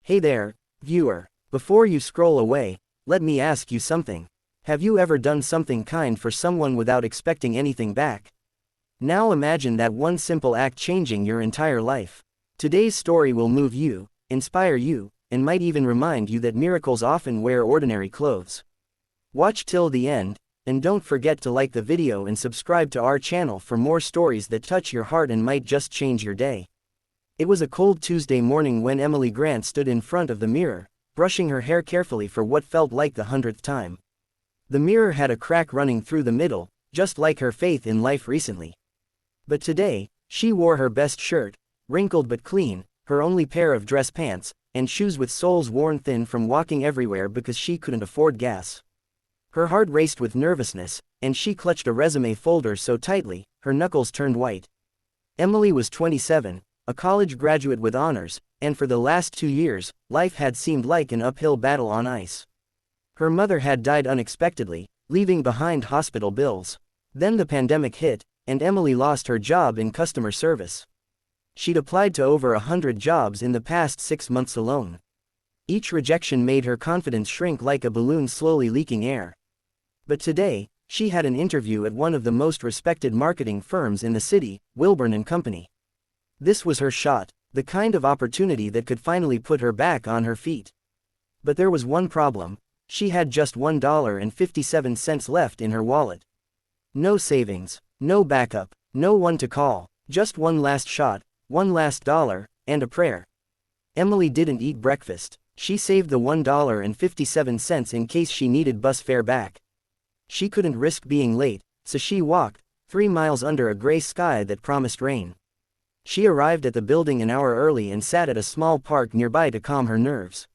Hey there, viewer. Before you scroll away, let me ask you something. Have you ever done something kind for someone without expecting anything back? Now imagine that one simple act changing your entire life. Today's story will move you, inspire you, and might even remind you that miracles often wear ordinary clothes. Watch till the end, and don't forget to like the video and subscribe to our channel for more stories that touch your heart and might just change your day. It was a cold Tuesday morning when Emily Grant stood in front of the mirror, brushing her hair carefully for what felt like the 100th time. The mirror had a crack running through the middle, just like her faith in life recently. But today, she wore her best shirt, wrinkled but clean, her only pair of dress pants, and shoes with soles worn thin from walking everywhere because she couldn't afford gas. Her heart raced with nervousness, and she clutched a resume folder so tightly, her knuckles turned white. Emily was 27, a college graduate with honors, and for the last 2 years, life had seemed like an uphill battle on ice. Her mother had died unexpectedly, leaving behind hospital bills. Then the pandemic hit, and Emily lost her job in customer service. She'd applied to over 100 jobs in the past 6 months alone. Each rejection made her confidence shrink like a balloon slowly leaking air. But today, she had an interview at one of the most respected marketing firms in the city, Wilburn & Company. This was her shot, the kind of opportunity that could finally put her back on her feet. But there was one problem: she had just $1.57 left in her wallet. No savings, no backup, no one to call, just one last shot, one last dollar, and a prayer. Emily didn't eat breakfast. She saved the $1.57 in case she needed bus fare back. She couldn't risk being late, so she walked 3 miles under a gray sky that promised rain. She arrived at the building an hour early and sat at a small park nearby to calm her nerves.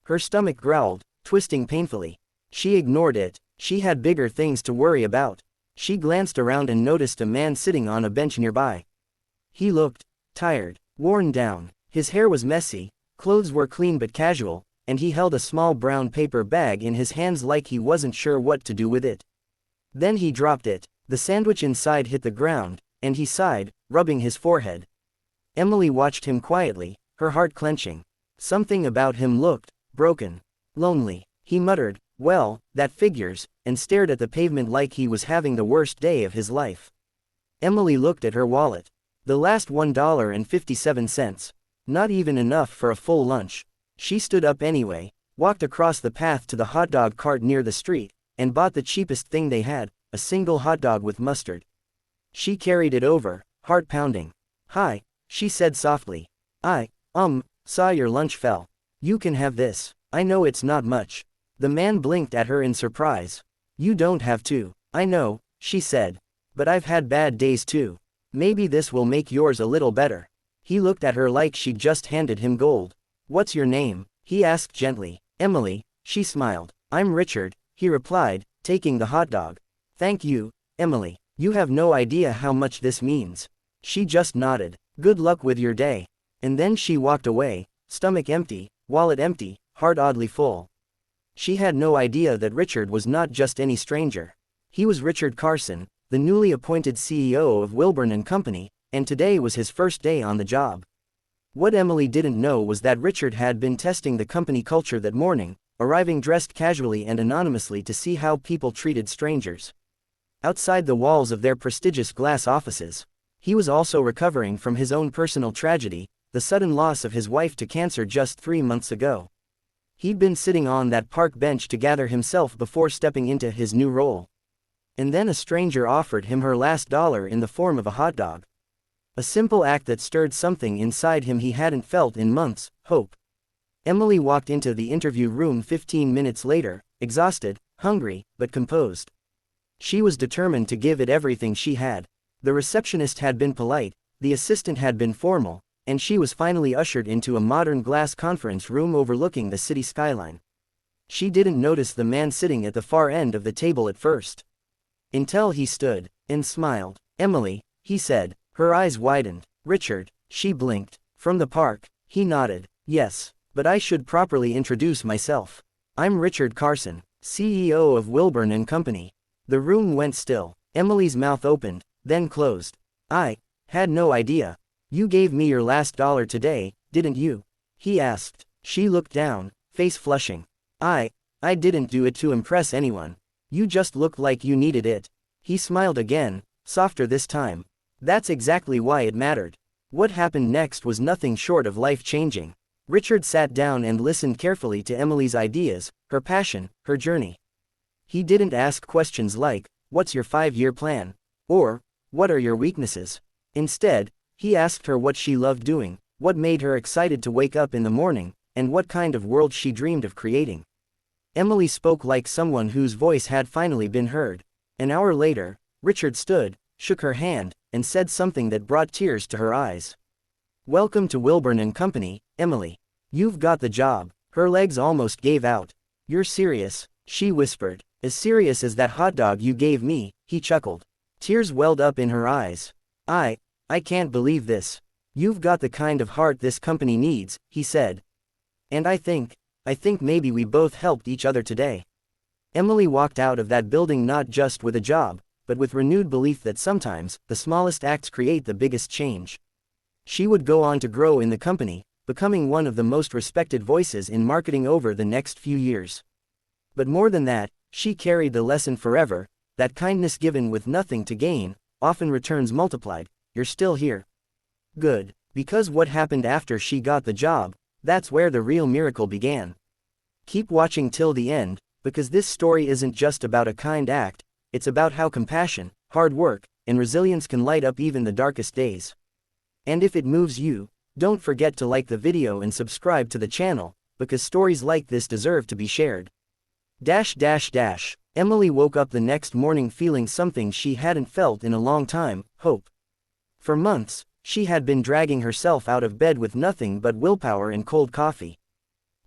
Her stomach growled, twisting painfully. She ignored it. She had bigger things to worry about. She glanced around and noticed a man sitting on a bench nearby. He looked tired, worn down. His hair was messy, clothes were clean but casual, and he held a small brown paper bag in his hands like he wasn't sure what to do with it. Then he dropped it. The sandwich inside hit the ground, and he sighed, rubbing his forehead. Emily watched him quietly, her heart clenching. Something about him looked broken, lonely. He muttered, "Well, that figures," and stared at the pavement like he was having the worst day of his life. Emily looked at her wallet. The last $1.57. Not even enough for a full lunch. She stood up anyway, walked across the path to the hot dog cart near the street, and bought the cheapest thing they had, a single hot dog with mustard. She carried it over, heart pounding. "Hi," she said softly. "I saw your lunch fell. You can have this. I know it's not much." The man blinked at her in surprise. "You don't have to." "I know," she said. "But I've had bad days too. Maybe this will make yours a little better." He looked at her like she'd just handed him gold. "What's your name?" he asked gently. "Emily," she smiled. "I'm Richard," he replied, taking the hot dog. "Thank you, Emily. You have no idea how much this means." She just nodded. "Good luck with your day." And then she walked away, stomach empty, wallet empty, heart oddly full. She had no idea that Richard was not just any stranger. He was Richard Carson, the newly appointed CEO of Wilburn & Company, and today was his first day on the job. What Emily didn't know was that Richard had been testing the company culture that morning, arriving dressed casually and anonymously to see how people treated strangers. Outside the walls of their prestigious glass offices, he was also recovering from his own personal tragedy, the sudden loss of his wife to cancer just 3 months ago. He'd been sitting on that park bench to gather himself before stepping into his new role. And then a stranger offered him her last dollar in the form of a hot dog. A simple act that stirred something inside him he hadn't felt in months: hope. Emily walked into the interview room 15 minutes later, exhausted, hungry, but composed. She was determined to give it everything she had. The receptionist had been polite, the assistant had been formal, and she was finally ushered into a modern glass conference room overlooking the city skyline. She didn't notice the man sitting at the far end of the table at first, until he stood and smiled. "Emily," he said. Her eyes widened. "Richard," she blinked. "From the park?" He nodded. "Yes, but I should properly introduce myself. I'm Richard Carson, CEO of Wilburn & Company." The room went still. Emily's mouth opened, then closed. "I had no idea. You gave me your last dollar today, didn't you?" he asked. She looked down, face flushing. I didn't do it to impress anyone. You just looked like you needed it. He smiled again, softer this time. That's exactly why it mattered. What happened next was nothing short of life-changing. Richard sat down and listened carefully to Emily's ideas, her passion, her journey. He didn't ask questions like, "What's your 5-year plan?" or, "What are your weaknesses?" Instead, he asked her what she loved doing, what made her excited to wake up in the morning, and what kind of world she dreamed of creating. Emily spoke like someone whose voice had finally been heard. An hour later, Richard stood, shook her hand, and said something that brought tears to her eyes. "Welcome to Wilburn and Company, Emily. You've got the job." Her legs almost gave out. "You're serious?" she whispered. "As serious as that hot dog you gave me," he chuckled. Tears welled up in her eyes. I can't believe this. You've got the kind of heart this company needs," he said. "And I think maybe we both helped each other today." Emily walked out of that building not just with a job, but with renewed belief that sometimes, the smallest acts create the biggest change. She would go on to grow in the company, becoming one of the most respected voices in marketing over the next few years. But more than that, she carried the lesson forever, that kindness given with nothing to gain, often returns multiplied. You're still here. Good. Because what happened after she got the job, that's where the real miracle began. Keep watching till the end, because this story isn't just about a kind act, it's about how compassion, hard work, and resilience can light up even the darkest days. And if it moves you, don't forget to like the video and subscribe to the channel, because stories like this deserve to be shared. Emily woke up the next morning feeling something she hadn't felt in a long time, hope. For months, she had been dragging herself out of bed with nothing but willpower and cold coffee.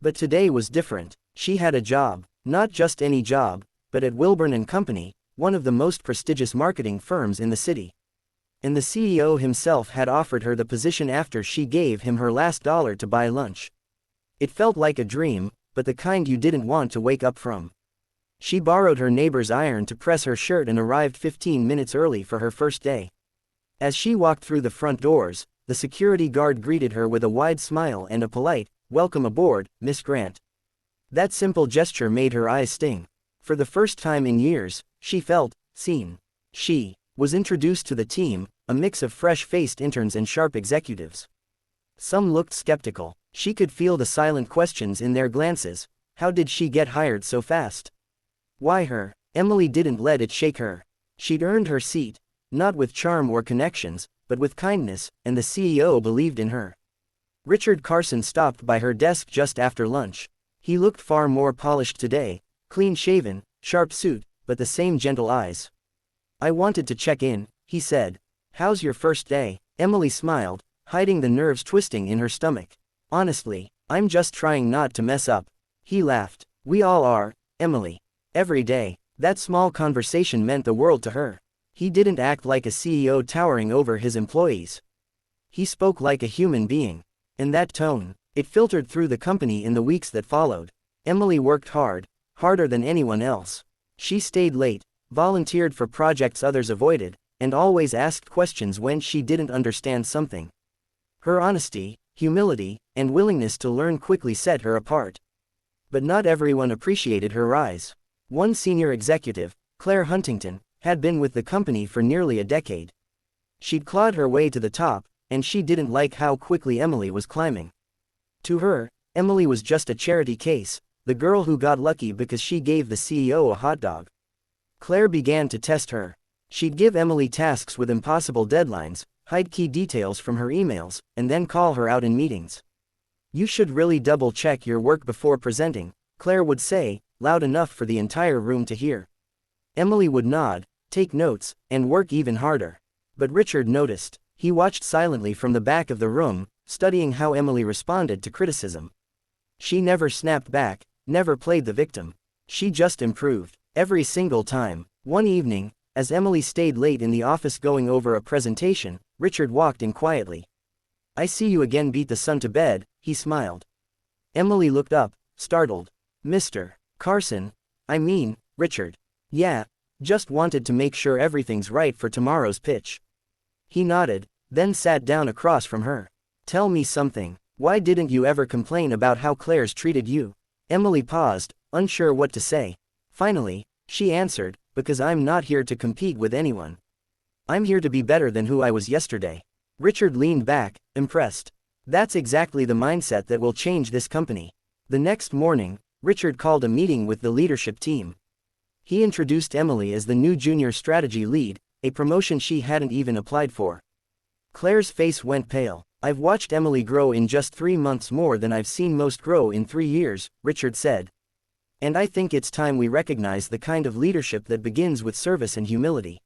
But today was different. She had a job, not just any job, but at Wilburn and Company, one of the most prestigious marketing firms in the city. And the CEO himself had offered her the position after she gave him her last dollar to buy lunch. It felt like a dream, but the kind you didn't want to wake up from. She borrowed her neighbor's iron to press her shirt and arrived 15 minutes early for her first day. As she walked through the front doors, the security guard greeted her with a wide smile and a polite, "Welcome aboard, Miss Grant." That simple gesture made her eyes sting. For the first time in years, she felt seen. She was introduced to the team, a mix of fresh-faced interns and sharp executives. Some looked skeptical. She could feel the silent questions in their glances. How did she get hired so fast? Why her? Emily didn't let it shake her. She'd earned her seat, not with charm or connections, but with kindness, and the CEO believed in her. Richard Carson stopped by her desk just after lunch. He looked far more polished today, clean-shaven, sharp suit, but the same gentle eyes. "I wanted to check in," he said. "How's your first day?" Emily smiled, hiding the nerves twisting in her stomach. "Honestly, I'm just trying not to mess up." He laughed. "We all are, Emily. Every day." That small conversation meant the world to her. He didn't act like a CEO towering over his employees. He spoke like a human being. And that tone, it filtered through the company in the weeks that followed. Emily worked hard, harder than anyone else. She stayed late, volunteered for projects others avoided, and always asked questions when she didn't understand something. Her honesty, humility, and willingness to learn quickly set her apart. But not everyone appreciated her rise. One senior executive, Claire Huntington, had been with the company for nearly a decade. She'd clawed her way to the top, and she didn't like how quickly Emily was climbing. To her, Emily was just a charity case, the girl who got lucky because she gave the CEO a hot dog. Claire began to test her. She'd give Emily tasks with impossible deadlines, hide key details from her emails, and then call her out in meetings. "You should really double-check your work before presenting," Claire would say, loud enough for the entire room to hear. Emily would nod, take notes, and work even harder. But Richard noticed. He watched silently from the back of the room, studying how Emily responded to criticism. She never snapped back, never played the victim. She just improved, every single time. One evening, as Emily stayed late in the office going over a presentation, Richard walked in quietly. "I see you again beat the sun to bed," he smiled. Emily looked up, startled. "Mr. Carson? I mean, Richard." "Yeah, just wanted to make sure everything's right for tomorrow's pitch." He nodded, then sat down across from her. "Tell me something. Why didn't you ever complain about how Claire's treated you? Emily paused, unsure what to say. Finally, she answered, because I'm not here to compete with anyone. I'm here to be better than who I was yesterday. Richard leaned back, impressed. That's exactly the mindset that will change this company. The next morning, Richard called a meeting with the leadership team. He introduced Emily as the new junior strategy lead, a promotion she hadn't even applied for. Claire's face went pale. I've watched Emily grow in just 3 months more than I've seen most grow in 3 years, Richard said. And I think it's time we recognize the kind of leadership that begins with service and humility.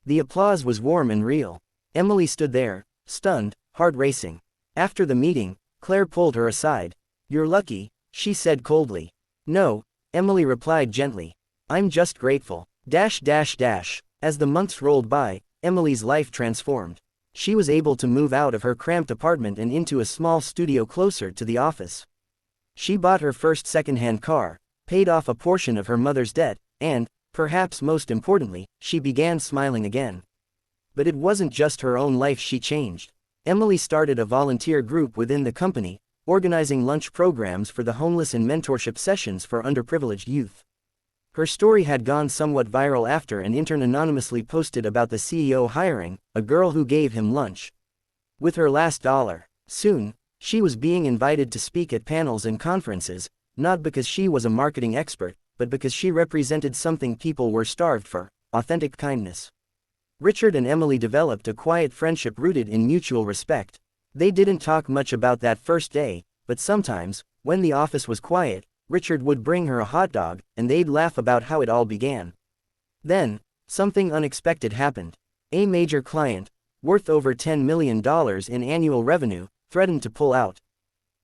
The applause was warm and real. Emily stood there, stunned, heart racing. After the meeting, Claire pulled her aside. You're lucky, she said coldly. No, Emily replied gently. I'm just grateful. As the months rolled by, Emily's life transformed. She was able to move out of her cramped apartment and into a small studio closer to the office. She bought her first second-hand car, paid off a portion of her mother's debt, and, perhaps most importantly, she began smiling again. But it wasn't just her own life she changed. Emily started a volunteer group within the company, organizing lunch programs for the homeless and mentorship sessions for underprivileged youth. Her story had gone somewhat viral after an intern anonymously posted about the CEO hiring a girl who gave him lunch with her last dollar. Soon, she was being invited to speak at panels and conferences, not because she was a marketing expert, but because she represented something people were starved for: authentic kindness. Richard and Emily developed a quiet friendship rooted in mutual respect. They didn't talk much about that first day, but sometimes, when the office was quiet, Richard would bring her a hot dog, and they'd laugh about how it all began. Then, something unexpected happened. A major client, worth over $10 million in annual revenue, threatened to pull out.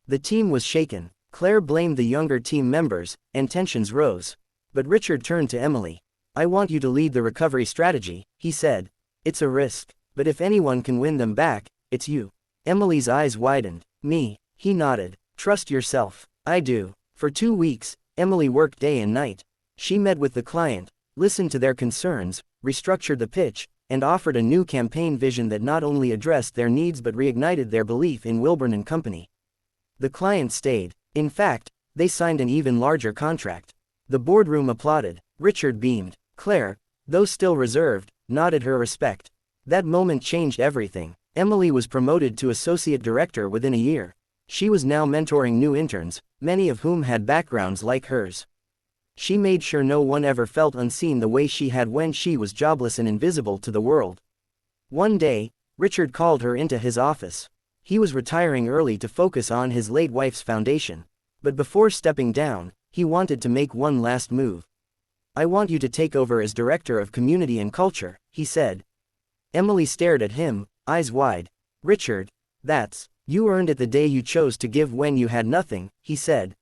The team was shaken. Claire blamed the younger team members, and tensions rose. But Richard turned to Emily. I want you to lead the recovery strategy, he said. It's a risk, but if anyone can win them back, it's you. Emily's eyes widened. Me, he nodded. Trust yourself. I do. For 2 weeks, Emily worked day and night. She met with the client, listened to their concerns, restructured the pitch, and offered a new campaign vision that not only addressed their needs but reignited their belief in Wilburn and Company. The client stayed. In fact, they signed an even larger contract. The boardroom applauded. Richard beamed. Claire, though still reserved, nodded her respect. That moment changed everything. Emily was promoted to associate director within a year. She was now mentoring new interns, many of whom had backgrounds like hers. She made sure no one ever felt unseen the way she had when she was jobless and invisible to the world. One day, Richard called her into his office. He was retiring early to focus on his late wife's foundation. But before stepping down, he wanted to make one last move. I want you to take over as Director of Community and Culture, he said. Emily stared at him, eyes wide. Richard, you earned it the day you chose to give when you had nothing, he said.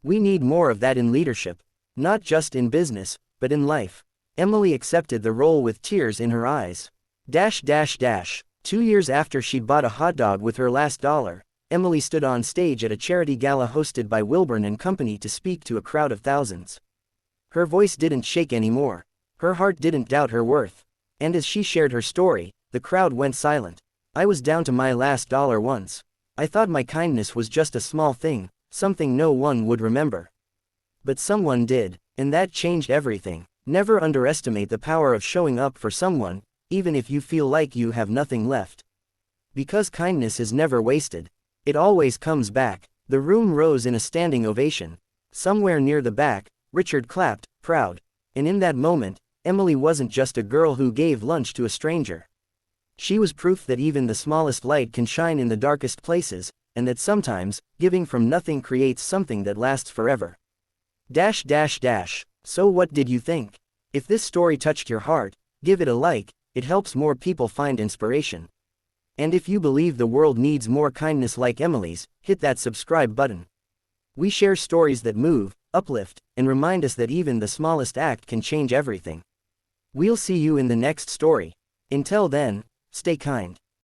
We need more of that in leadership. Not just in business, but in life. Emily accepted the role with tears in her eyes. 2 years after she'd bought a hot dog with her last dollar, Emily stood on stage at a charity gala hosted by Wilburn and Company to speak to a crowd of thousands. Her voice didn't shake anymore. Her heart didn't doubt her worth. And as she shared her story, the crowd went silent. I was down to my last dollar once. I thought my kindness was just a small thing, something no one would remember. But someone did, and that changed everything. Never underestimate the power of showing up for someone, even if you feel like you have nothing left. Because kindness is never wasted. It always comes back. The room rose in a standing ovation. Somewhere near the back, Richard clapped, proud. And in that moment, Emily wasn't just a girl who gave lunch to a stranger. She was proof that even the smallest light can shine in the darkest places, and that sometimes, giving from nothing creates something that lasts forever. So what did you think? If this story touched your heart, give it a like. It helps more people find inspiration. And if you believe the world needs more kindness like Emily's, hit that subscribe button. We share stories that move, uplift, and remind us that even the smallest act can change everything. We'll see you in the next story. Until then, stay kind.